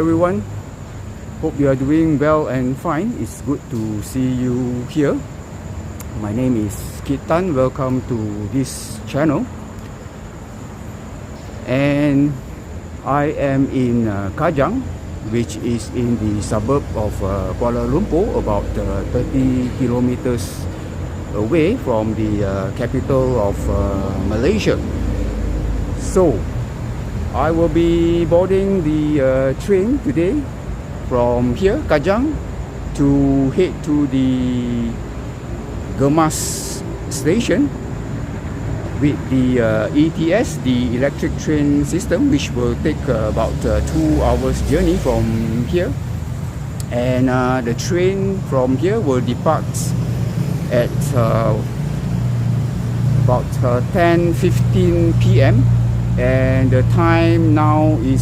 everyone. Hope you are doing well and fine. It's good to see you here. My name is Kitan. Welcome to this channel. And I am in Kajang, which is in the suburb of Kuala Lumpur, about 30 kilometers away from the capital of Malaysia. So I will be boarding the train today from here, Kajang, to head to the Gemas Station with the ETS, the electric train system, which will take about 2 hours journey from here. And the train from here will depart at about 10:15 p.m. and the time now is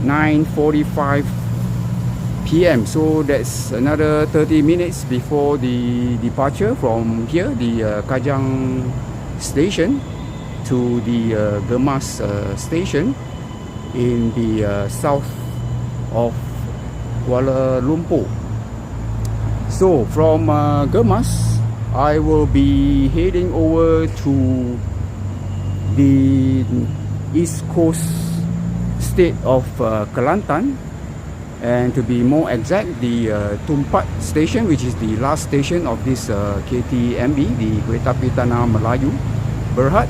9:45 p.m. so that's another 30 minutes before the departure from here, the Kajang Station, to the Gemas Station in the south of Kuala Lumpur. So from Gemas, I will be heading over to the east coast state of Kelantan, and to be more exact, the Tumpat station, which is the last station of this KTMB, the Kereta Api Tanah Melayu Berhad,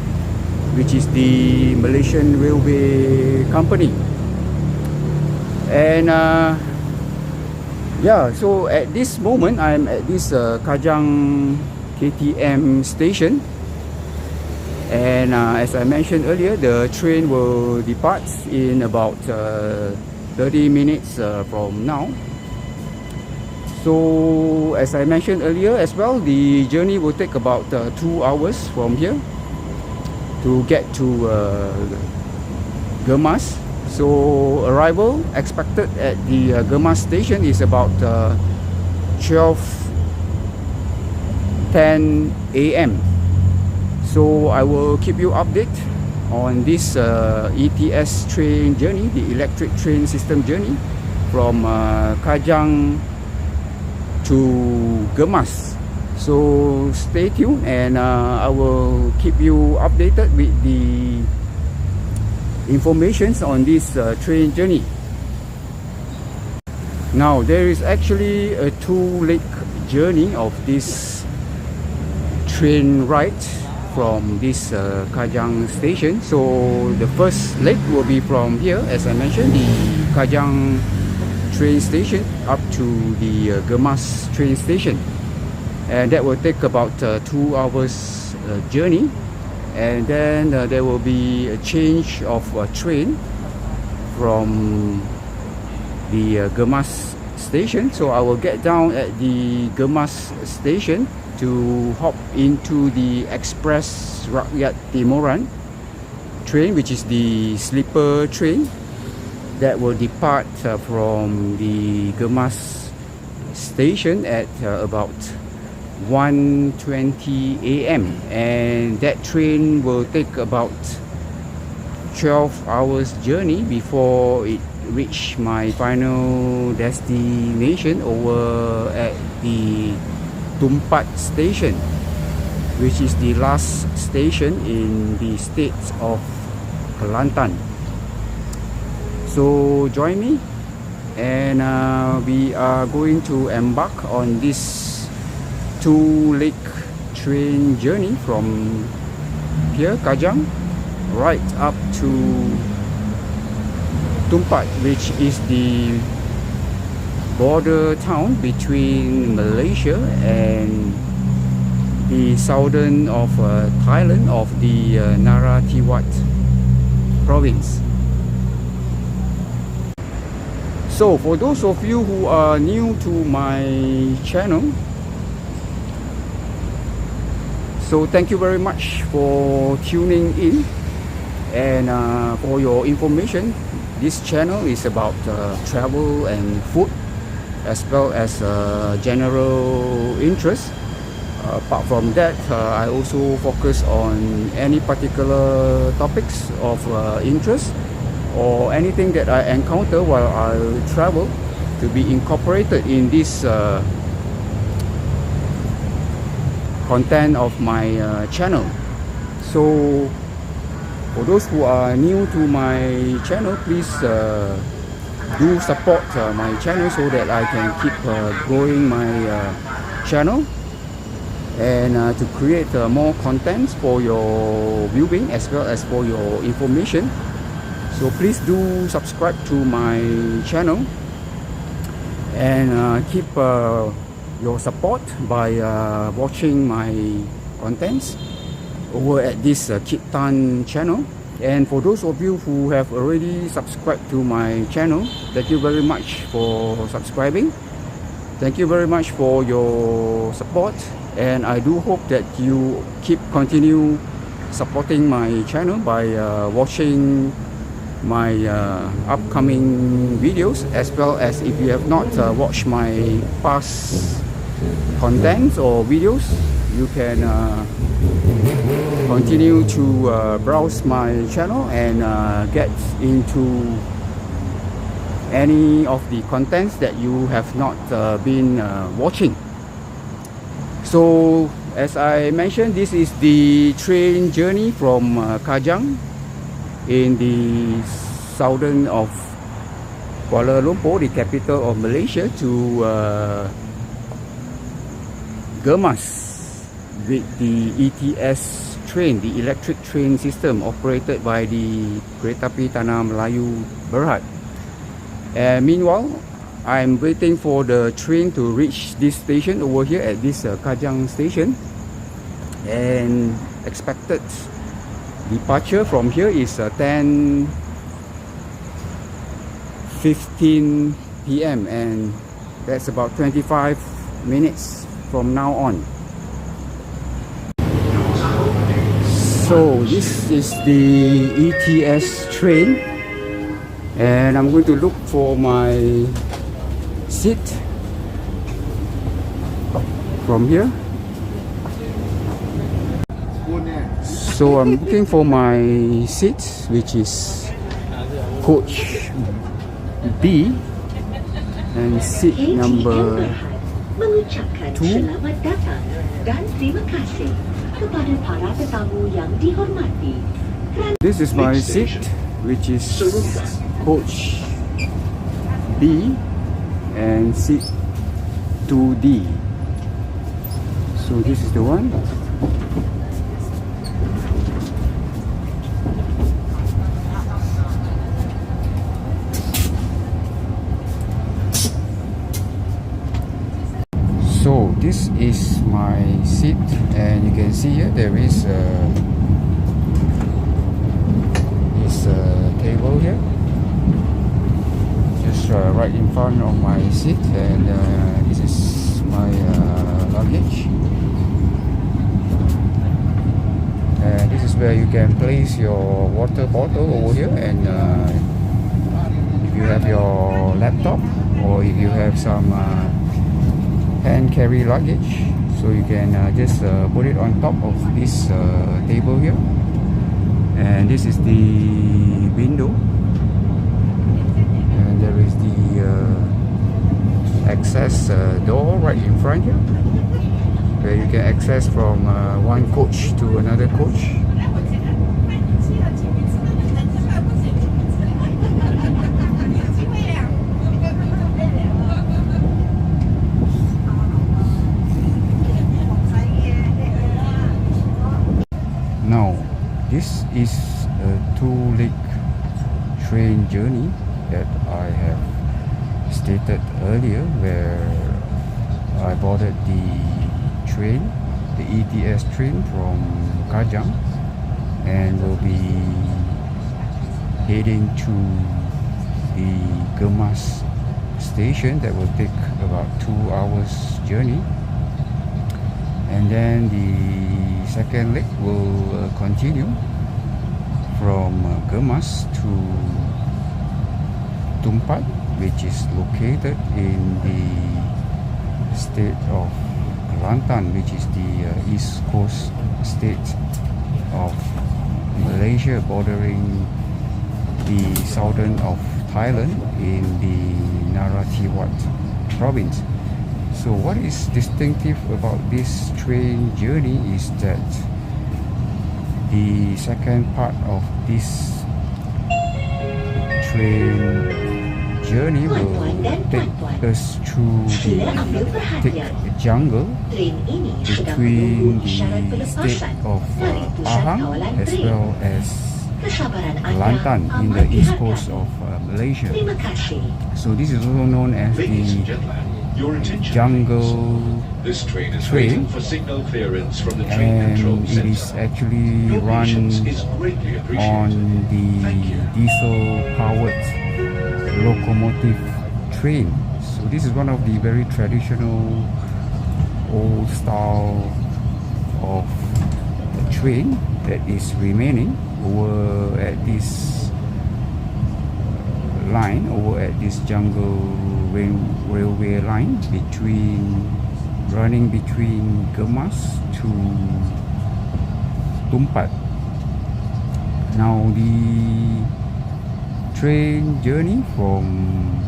which is the Malaysian Railway Company. And yeah, so at this moment I'm at this Kajang KTM station. And as I mentioned earlier, the train will depart in about 30 minutes from now. So as I mentioned earlier as well, the journey will take about 2 hours from here to get to Gemas. So arrival expected at the Gemas station is about 12:10 a.m. So I will keep you updated on this ETS train journey, the electric train system journey from Kajang to Gemas. So stay tuned, and I will keep you updated with the information on this train journey. Now there is actually a two-leg journey of this train ride from this Kajang station. So the first leg will be from here, as I mentioned, the Kajang train station up to the Gemas train station, and that will take about 2 hours journey. And then there will be a change of train from the Gemas station. So I will get down at the Gemas station to hop into the Express.Rakyat Timuran train, which is the sleeper train that will depart from the Gemas station at about 1:20 a.m. and that train will take about 12 hours journey before it reach my final destination over at the Tumpat station, which is the last station in the state of Kelantan. So join me, and we are going to embark on this two-leg train journey from here, Kajang, right up to Tumpat, which is the border town between Malaysia and the southern of Thailand, of the Narathiwat province. So for those of you who are new to my channel, so thank you very much for tuning in, and for your information, this channel is about travel and food, as well as general interest. Apart from that, I also focus on any particular topics of interest or anything that I encounter while I travel to be incorporated in this content of my channel. So for those who are new to my channel, please do support my channel so that I can keep growing my channel and to create more contents for your viewing as well as for your information. So please do subscribe to my channel and keep your support by watching my contents over at this Kit Tan channel. And for those of you who have already subscribed to my channel, thank you very much for subscribing. Thank you very much for your support, and I do hope that you continue supporting my channel by watching my upcoming videos, as well as if you have not watched my past contents or videos, you can continue to browse my channel and get into any of the contents that you have not been watching. So as I mentioned, this is the train journey from Kajang in the southern of Kuala Lumpur, the capital of Malaysia, to Gemas with the ETS train, the electric train system operated by the Kereta Api Tanah Melayu Berhad. And meanwhile, I'm waiting for the train to reach this station over here at this Kajang Station, and expected departure from here is 10:15 p.m. and that's about 25 minutes from now on. So this is the ETS train, and I'm going to look for my seat from here. So I'm looking for my seat, which is coach B, and seat number 2. This is my seat, which is coach B and seat 2D. So this is the one. So this is my seat, and you can see here there is this table here, just right in front of my seat, and this is my luggage, and this is where you can place your water bottle over here, and if you have your laptop or if you have some hand carry luggage, so you can just put it on top of this table here. And this is the window, and there is the access door right in front here, where you can access from one coach to another coach. Now, this is a two-leg train journey that I have stated earlier, where I boarded the train, the ETS train from Kajang, and will be heading to the Gemas Station. That will take about 2 hours journey, and then the second leg will continue from Gemas to Tumpat, which is located in the state of Kelantan, which is the east coast state of Malaysia, bordering the southern of Thailand in the Narathiwat province. So what is distinctive about this train journey is that the second part of this train journey will take us through the thick jungle between the state of Pahang as well as Kelantan in the east coast of Malaysia. So this is also known as the jungle train, and it is actually run on the diesel powered locomotive train. So this is one of the very traditional old style of train that is remaining over at this line, over at this jungle railway line running between Gemas to Tumpat. Now the train journey from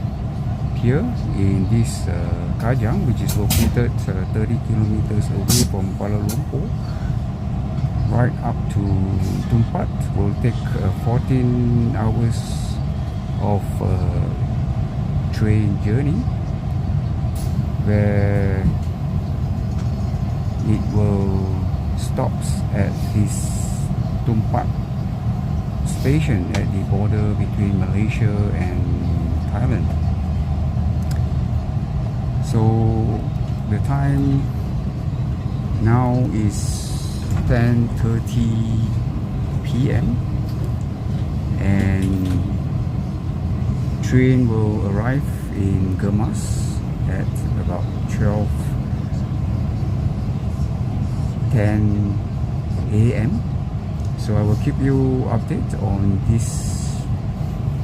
here in this Kajang, which is located 30 kilometers away from Kuala Lumpur, right up to Tumpat, will take 14 hours of train journey, where it will stops at this Tumpat station at the border between Malaysia and Thailand. So the time now is 10:30 p.m. and train will arrive in Gemas at about 12:10 a.m. So I will keep you updated on this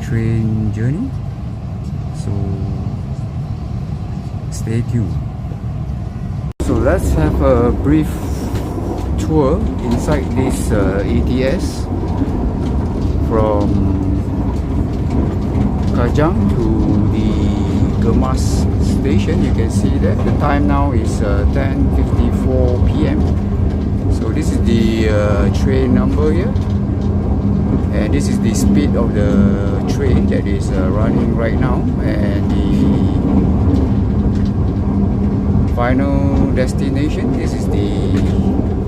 train journey, so stay tuned. So let's have a brief tour inside this ETS from Kajang to the Gemas Station. You can see that the time now is 10:54 p.m. So this is the train number here, and this is the speed of the train that is running right now, and the final destination, this is the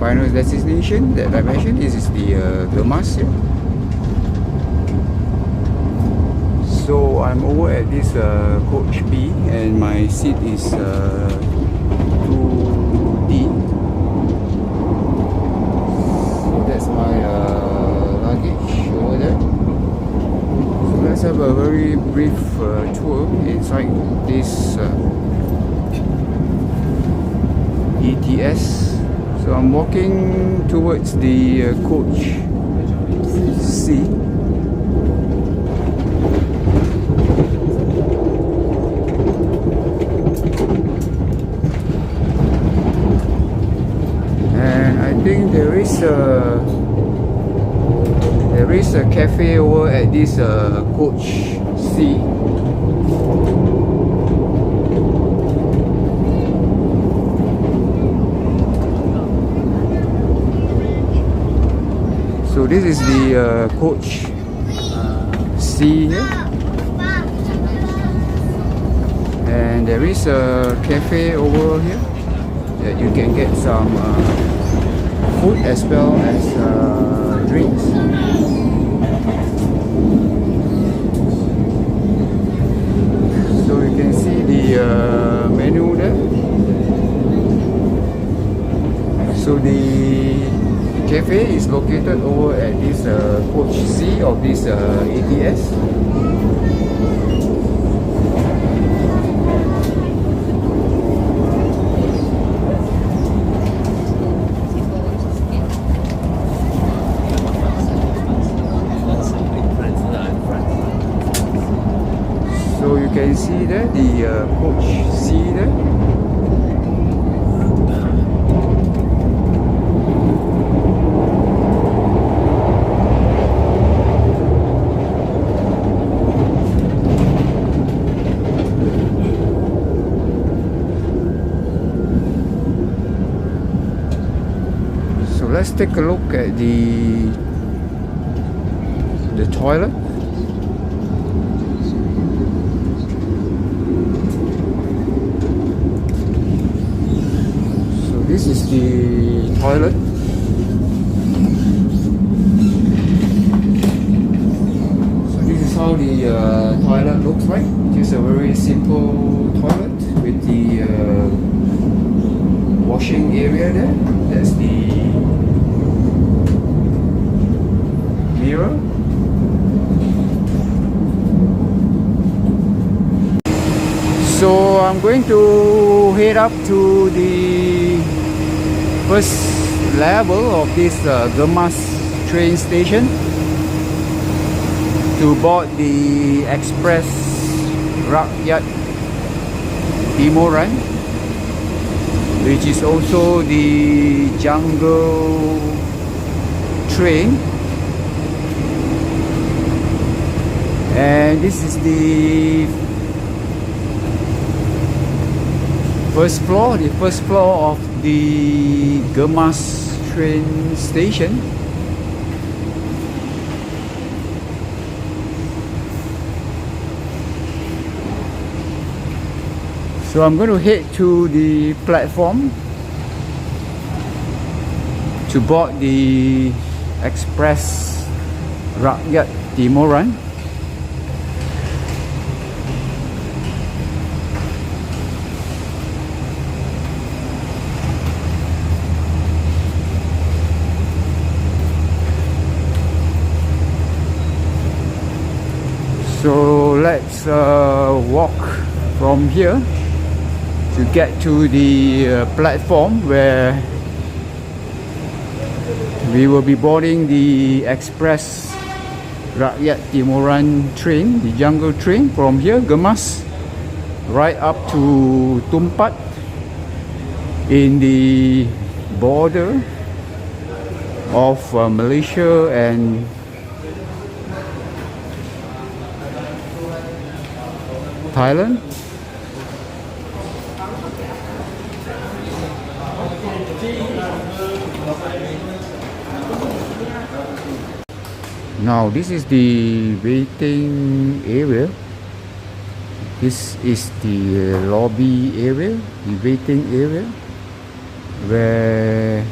final destination that I mentioned. This is the Gemas here. So I'm over at this coach B, and my seat is 2D. That's my luggage over there. So let's have a very brief tour inside this ETS. So I'm walking towards the coach C. And I think there is a cafe over at this coach C. So this is the coach C here, and there is a cafe over here that you can get some food as well as drinks. So you can see the menu there. So the cafe is located over at this coach C of this ETS. So you can see there the coach C there. let's take a look at the toilet. So this is the toilet. So this is how the toilet looks like. Just a very simple toilet with the washing area there. That's the mirror. So I'm going to head up to the first level of this Gemas train station to board the Express.Rakyat Timuran, which is also the jungle train. And this is the first floor of the Gemas train station. So I'm going to head to the platform to board the Express.Rakyat Timuran. So let's walk from here to get to the platform where we will be boarding the Express.Rakyat Timuran train, the jungle train from here, Gemas, right up to Tumpat in the border of Malaysia and Thailand. Now this is the waiting area. This is the lobby area, the waiting area, where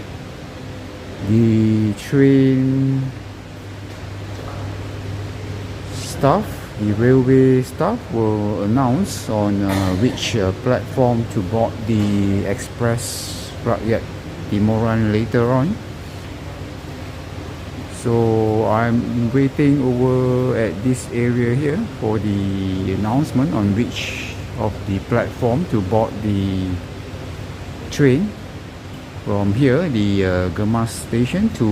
the train staff, the railway staff, will announce on which platform to board the Express.Rakyat Timuran later on. So I'm waiting over at this area here for the announcement on which of the platform to board the train from here, the Gemas Station, to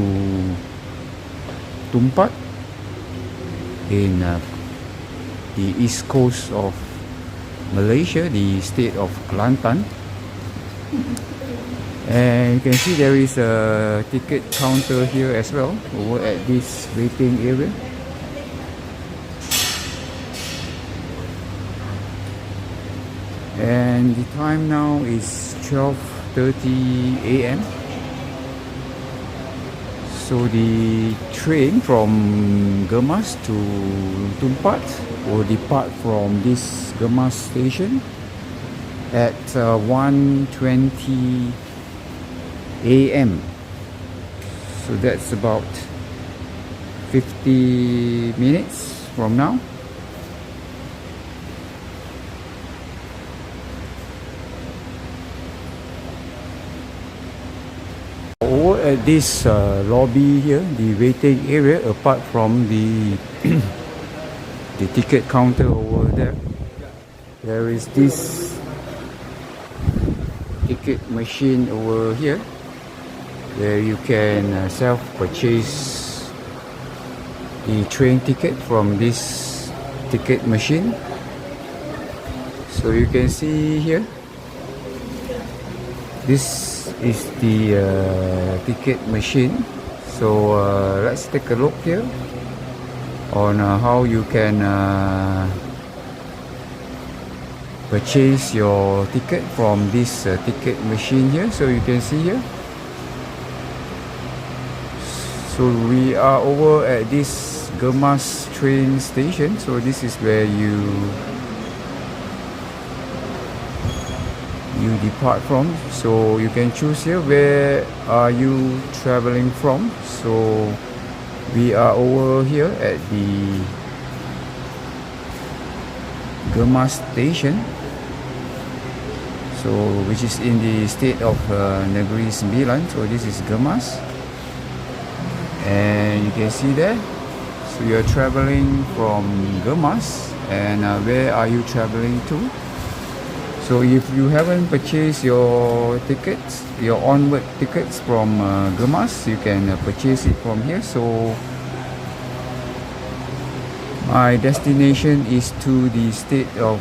Tumpat in the east coast of Malaysia, the state of Kelantan. And you can see there is a ticket counter here as well over at this waiting area. And the time now is 12:30 AM. So the train from Gemas to Tumpat will depart from this Gemas station at 1:20 AM. So that's about 50 minutes from now. Over at this lobby here, the waiting area, apart from the the ticket counter over there, there is this ticket machine over here where you can self-purchase the train ticket from this ticket machine. So you can see here, this is the ticket machine. So let's take a look here on how you can purchase your ticket from this ticket machine here. So you can see here, So we are over at this Gemas train station. So this is where you depart from. So you can choose here where are you traveling from. So we are over here at the Gemas Station, so which is in the state of Negeri Sembilan. So this is Gemas, and you can see there. So you are traveling from Gemas, and where are you traveling to? So if you haven't purchased your tickets, your onward tickets from Gemas, you can purchase it from here. So my destination is to the state of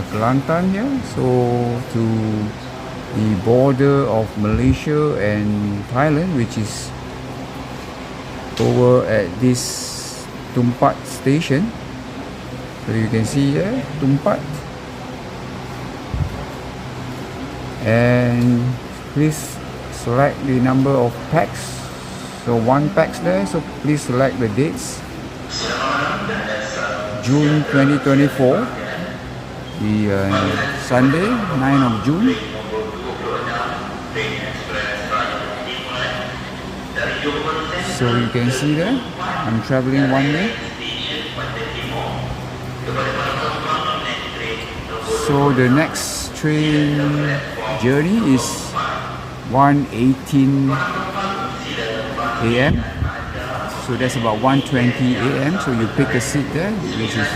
Kelantan here, so to the border of Malaysia and Thailand, which is over at this Tumpat station. So you can see here Tumpat, and please select the number of packs. So 1 pax there, so please select the dates. June 2024, the Sunday, 9 of June. So you can see there, I'm traveling one day. So the next train journey is 1:18 a.m. So that's about 1:20 a.m. So you pick a seat there, which is,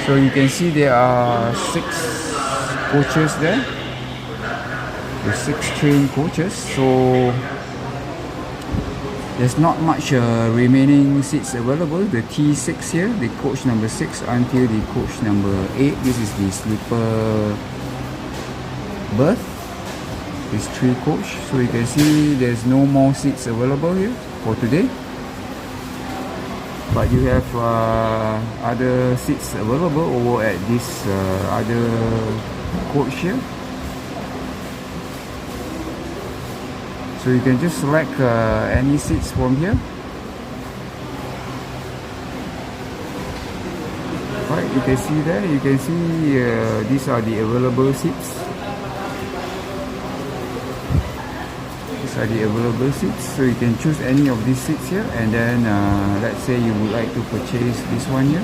so you can see there are 6 coaches there. The 6 train coaches. So there's not much remaining seats available. The T6 here, the coach number 6 until the coach number 8. This is the sleeper berth. This 3 coach. So you can see there's no more seats available here for today, but you have other seats available over at this other coach here. So you can just select any seats from here. Right, you can see there, you can see these are the available seats. Are the available seats, so you can choose any of these seats here, and then let's say you would like to purchase this one here,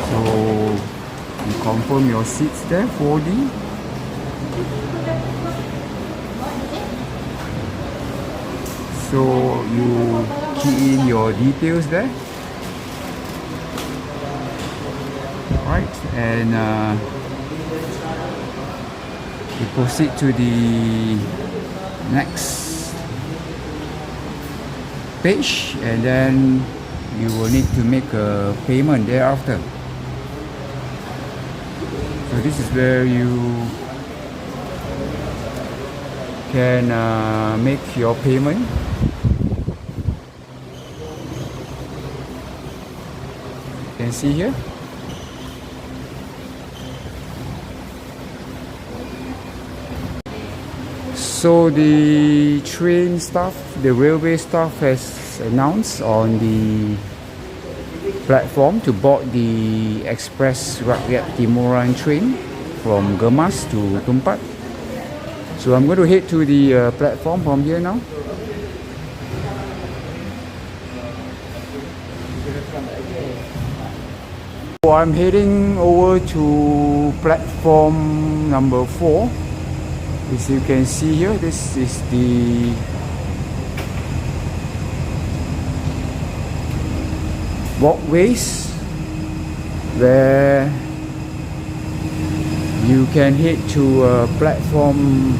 so you confirm your seats there, 4D. So you key in your details there, right, and you proceed to the next page, and then you will need to make a payment thereafter. So this is where you can make your payment. You can see here. So the train staff, the railway staff has announced on the platform to board the Express.Rakyat Timuran train from Gemas to Tumpat. So I'm going to head to the platform from here now. So I'm heading over to platform number 4. As you can see here, this is the walkways where you can head to platform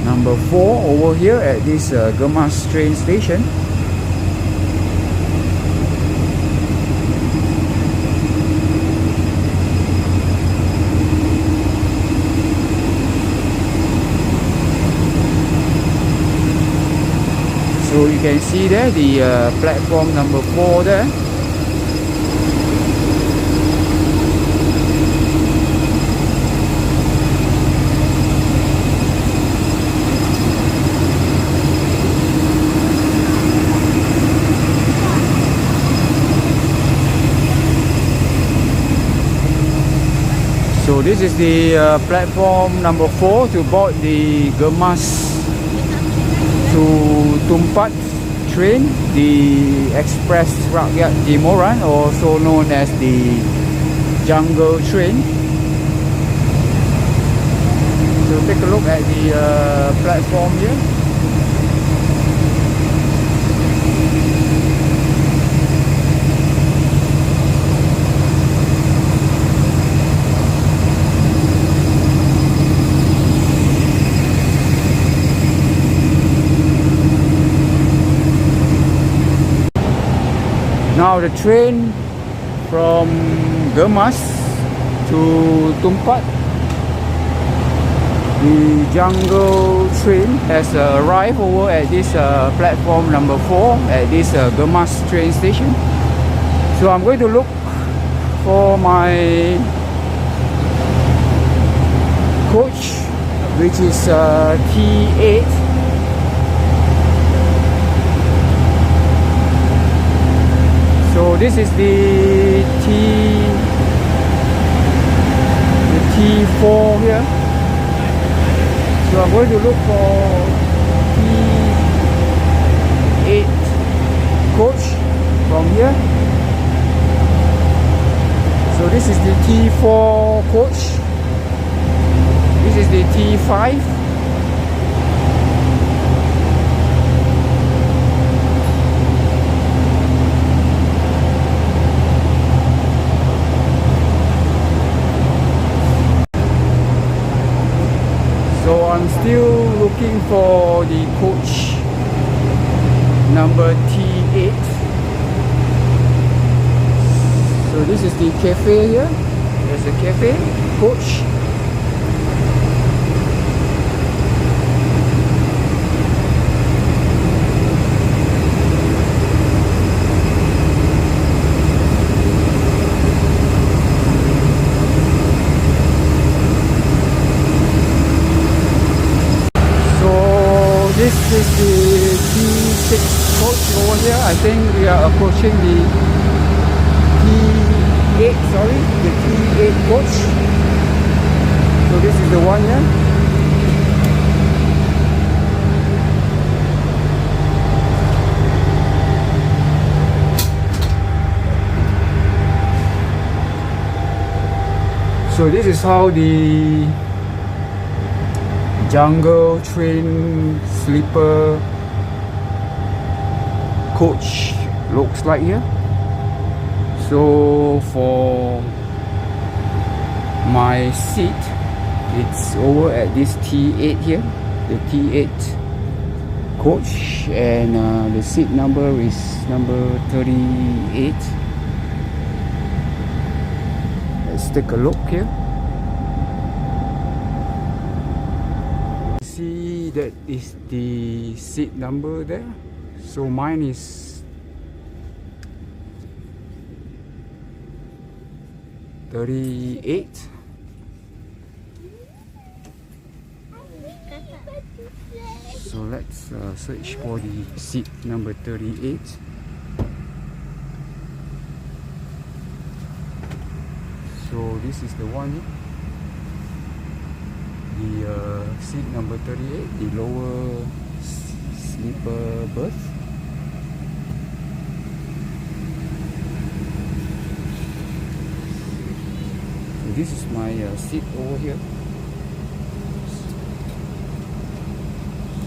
number 4 over here at this Gemas train station. So you can see there the platform number 4 there. this is the platform number 4 to board the Gemas to Tumpat train, the Express.Rakyat Timuran, also known as the jungle train. So take a look at the platform here. Now the train from Gemas to Tumpat, the jungle train has arrived over at this platform number 4 at this Gemas train station. So I'm going to look for my coach, which is T8. So this is the T4 here. So I'm going to look for T8 coach from here. So this is the T4 coach. This is the T5. So I'm still looking for the coach number T8. So this is the cafe here. There's a cafe coach. This is the T6 coach over here. I think we are approaching the T8, sorry, the T8 coach. So this is the one here. So this is how the jungle train sleeper coach looks like here. So for my seat, it's over at this T8 here, the T8 coach, and the seat number is number 38. Let's take a look here. See, that is the seat number there. So mine is 38. So let's search for the seat number 38. So this is the one here. The seat number 38, the lower sleeper berth. So this is my seat over here.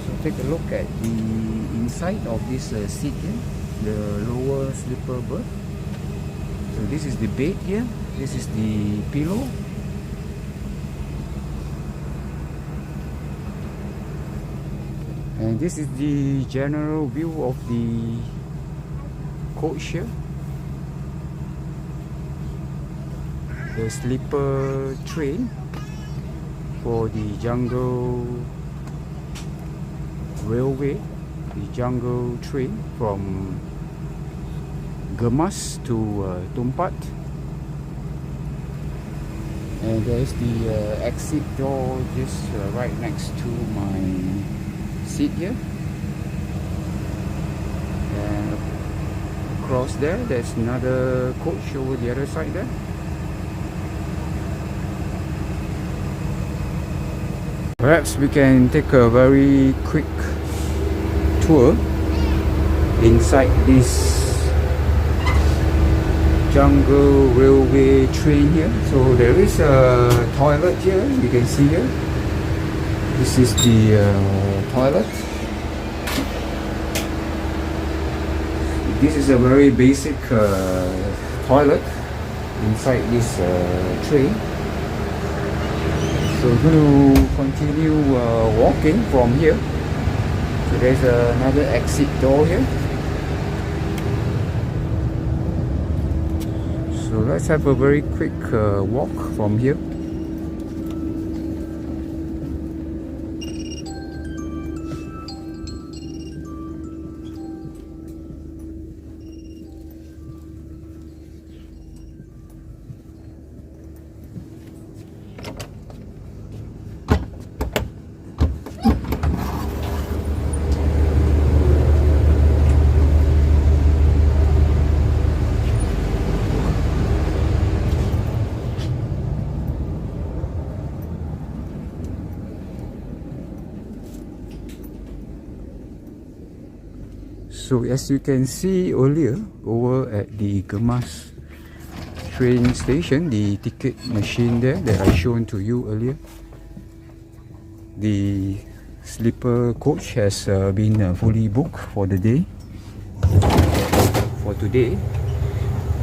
So take a look at the inside of this seat here, the lower sleeper berth. So this is the bed here, this is the pillow. And this is the general view of the coach here. The sleeper train for the jungle railway, the jungle train from Gemas to Tumpat. And there's the exit door just right next to my seat here, and across there there's another coach over the other side there. Perhaps we can take a very quick tour inside this jungle railway train here. So there is a toilet here, you can see here. This is the toilet. This is a very basic toilet inside this train. So we're going to continue walking from here. So there's another exit door here. So let's have a very quick walk from here. So as you can see earlier, over at the Gemas train station, the ticket machine there that I shown to you earlier, the sleeper coach has been fully booked for the day, for today.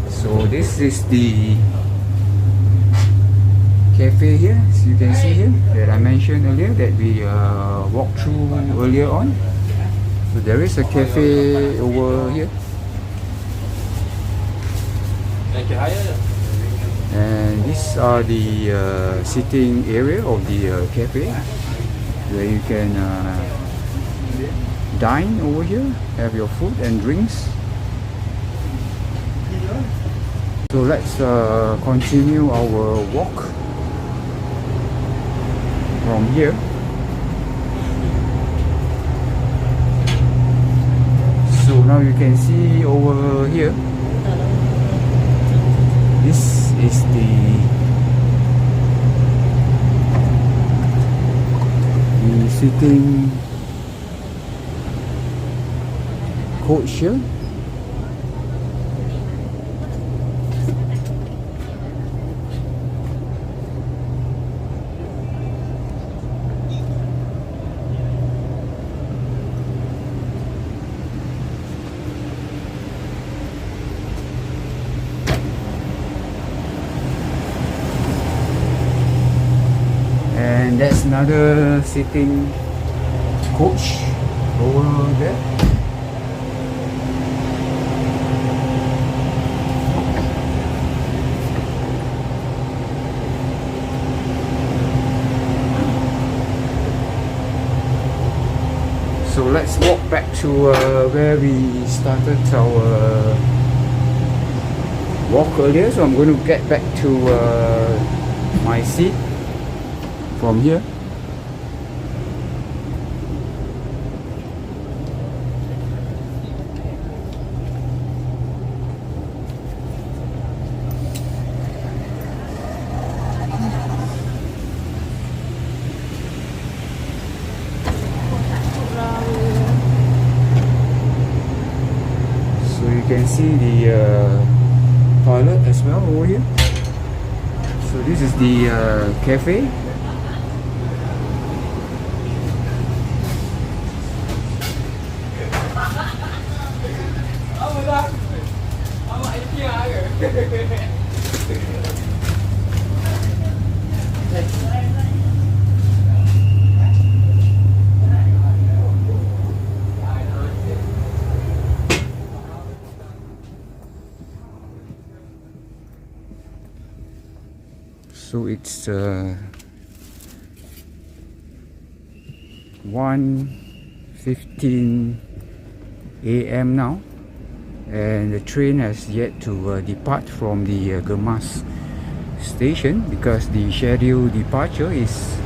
So this is the cafe here, as you can see here, that I mentioned earlier, that we walked through earlier on. So there is a cafe over here, and these are the sitting area of the cafe, where you can dine over here, have your food and drinks. So let's continue our walk from here. So now you can see over here, this is the sitting coach here. And that's another sitting coach over there. So let's walk back to where we started our walk earlier. So I'm going to get back to my seat from here. So you can see the toilet as well over here. So this is the cafe. So it's 1:15 AM now, and the train has yet to depart from the Gemas station, because the scheduled departure is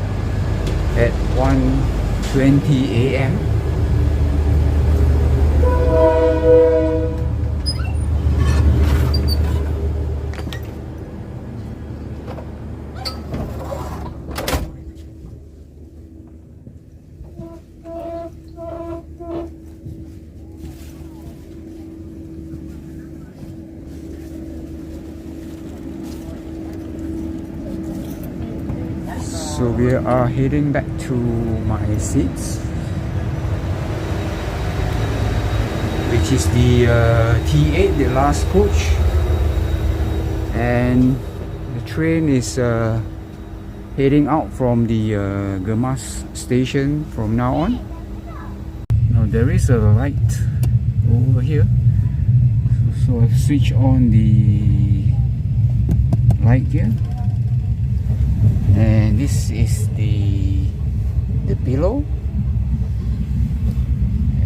at 1:20 AM. So we are heading back to my seats, which is the T8, the last coach, and the train is heading out from the Gemas Station from now on. Now there is a light over here, so I've switched on the light here, and this is the pillow,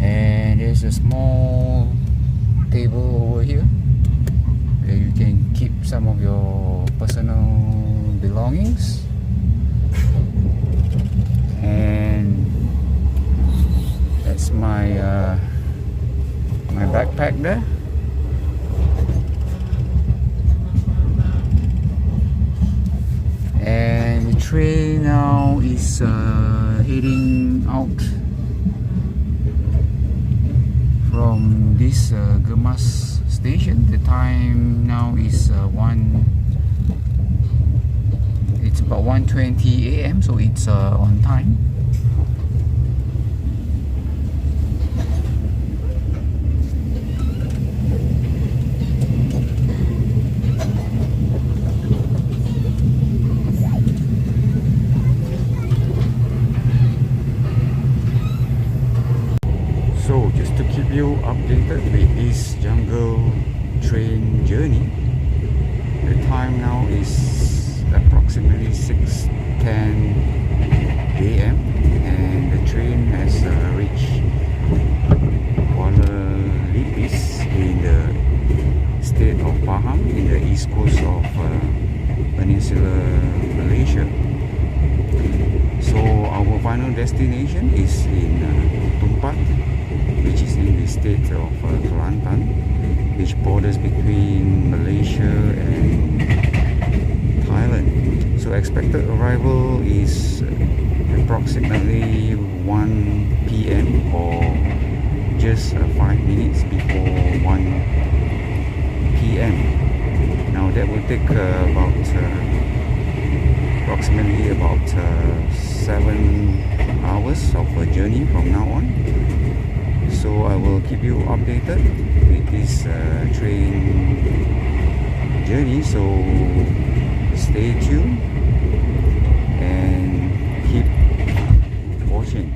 and there's a small table over here where you can keep some of your personal belongings, and that's my my backpack there. And the train now is heading out from this Gemas Station. The time now is it's about 1:20 AM, so it's on time. So just to keep you updated with this jungle train journey, the time now is approximately 6:10 AM, and the train has reached Kuala Lipis in the state of Pahang, in the east coast of Peninsula Mslaysia. So our final destination is in Tumpat, which is in the state of Kelantan, which borders between Malaysia and Thailand. So expected arrival is approximately 1 PM or just 5 minutes before 1 PM. Now that will take approximately about 7 hours of a journey from now on. So I will keep you updated with this train journey, so stay tuned and keep watching.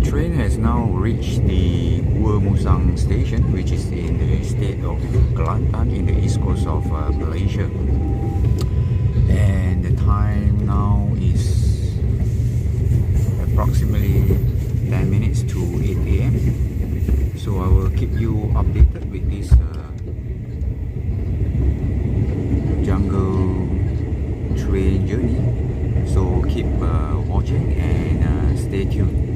train has now reached the wuth Station, which is in the state of Kelantan in the east coast of Malaysia. And the time now is approximately 10 minutes to 8 a.m. So I will keep you updated with this jungle train journey. So keep watching and stay tuned.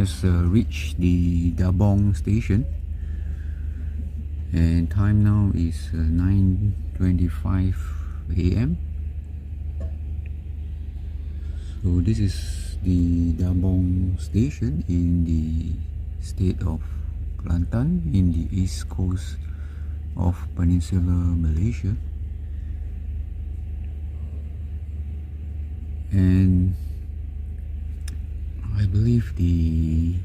almost reached the Dabong station, and time now is 9:25 a.m. So this is the Dabong station in the state of Kelantan, in the east coast of Peninsula Malaysia. And I believe the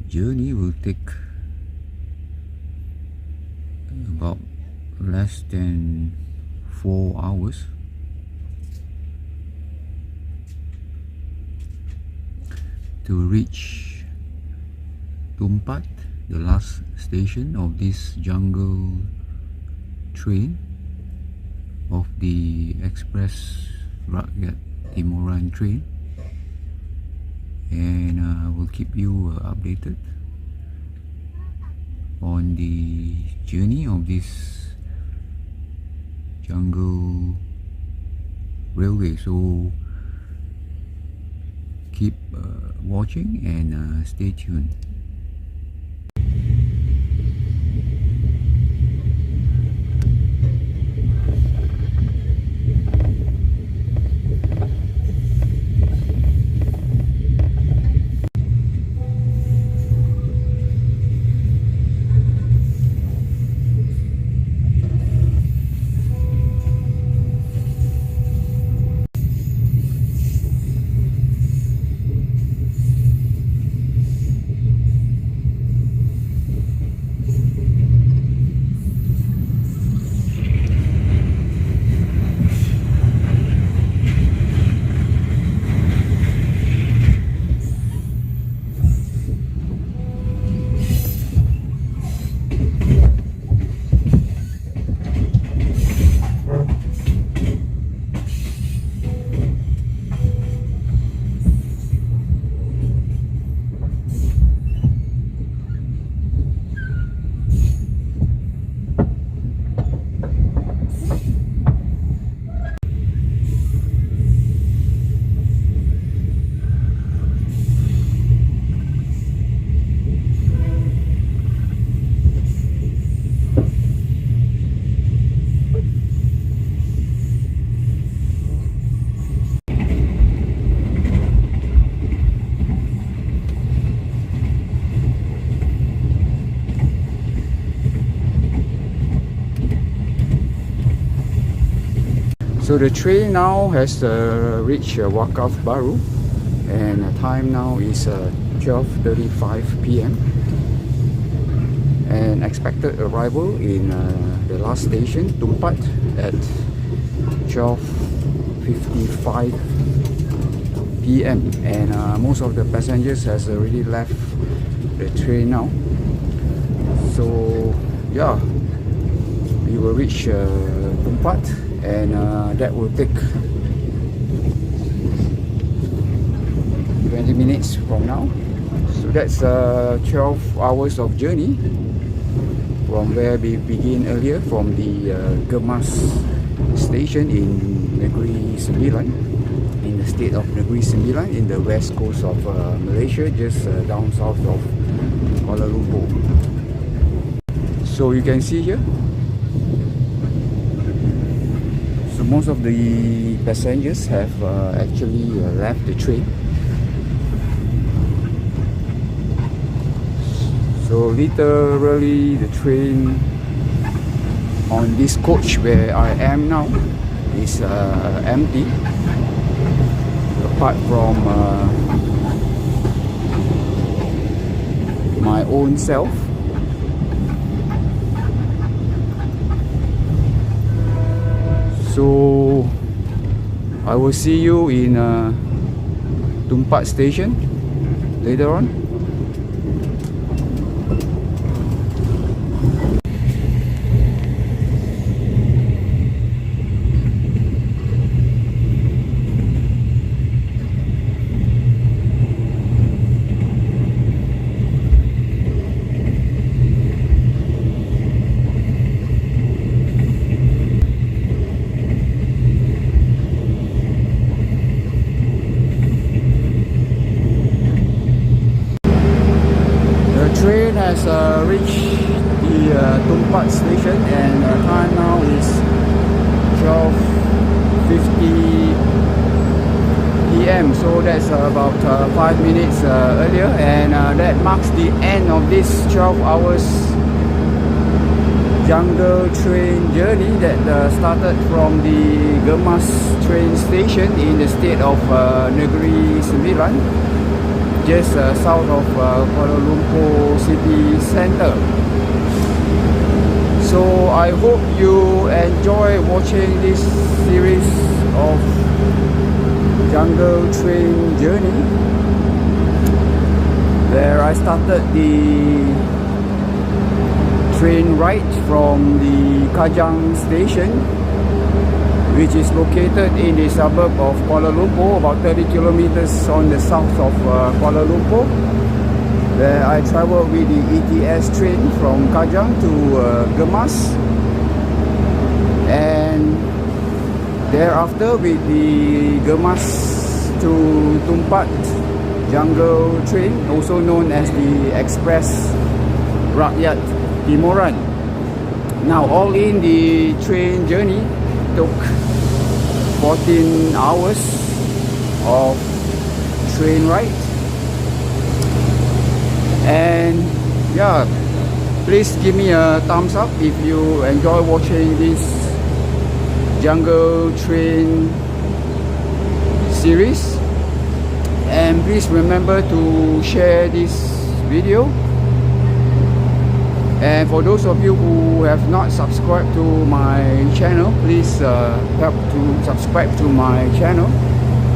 journey will take about less than 4 hours. To reach Tumpat, the last station of this jungle train of the Express.Rakyat Timuran train, and I will keep you updated on the journey of this jungle railway. So keep watching and stay tuned. So the train now has reached Wakaf Baru, and the time now is 12:35 p.m. and expected arrival in the last station, Tumpat, at 12:55 p.m. and most of the passengers has already left the train now. So yeah, we will reach Tumpat, and that will take 20 minutes from now. So that's 12 hours of journey from where we begin earlier, from the Gemas Station in Negeri Sembilan, in the state of Negeri Sembilan, in the west coast of Malaysia, just down south of Kuala Lumpur. So you can see here, so most of the passengers have actually left the train. So literally the train on this coach where I am now is empty, apart from my own self. So I will see you in Tumpat station later on. has reached the Tumpat station, and time now is 12:50 p.m. So that's about 5 minutes earlier, and that marks the end of this 12 hours jungle train journey that started from the Gemas train station in the state of Negeri Sembilan, just south of Kuala Lumpur city centre. So I hope you enjoy watching this series of jungle train journey, where I started the train ride from the Kajang Station, which is located in the suburb of Kuala Lumpur, about 30 kilometers on the south of Kuala Lumpur, where I travelled with the ETS train from Kajang to Gemas, and thereafter with the Gemas to Tumpat jungle train, also known as the Express.Rakyat Timuran. Now, all in, the train journey took 14 hours of train ride. And yeah, please give me a thumbs up if you enjoy watching this jungle train series, and please remember to share this video. And for those of you who have not subscribed to my channel, please help to subscribe to my channel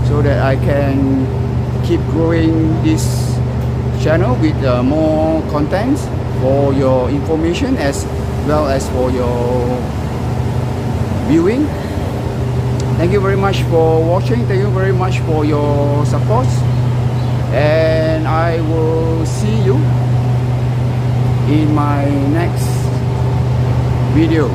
so that I can keep growing this channel with more contents for your information as well as for your viewing. Thank you very much for watching. Thank you very much for your support, and I will see you in my next video.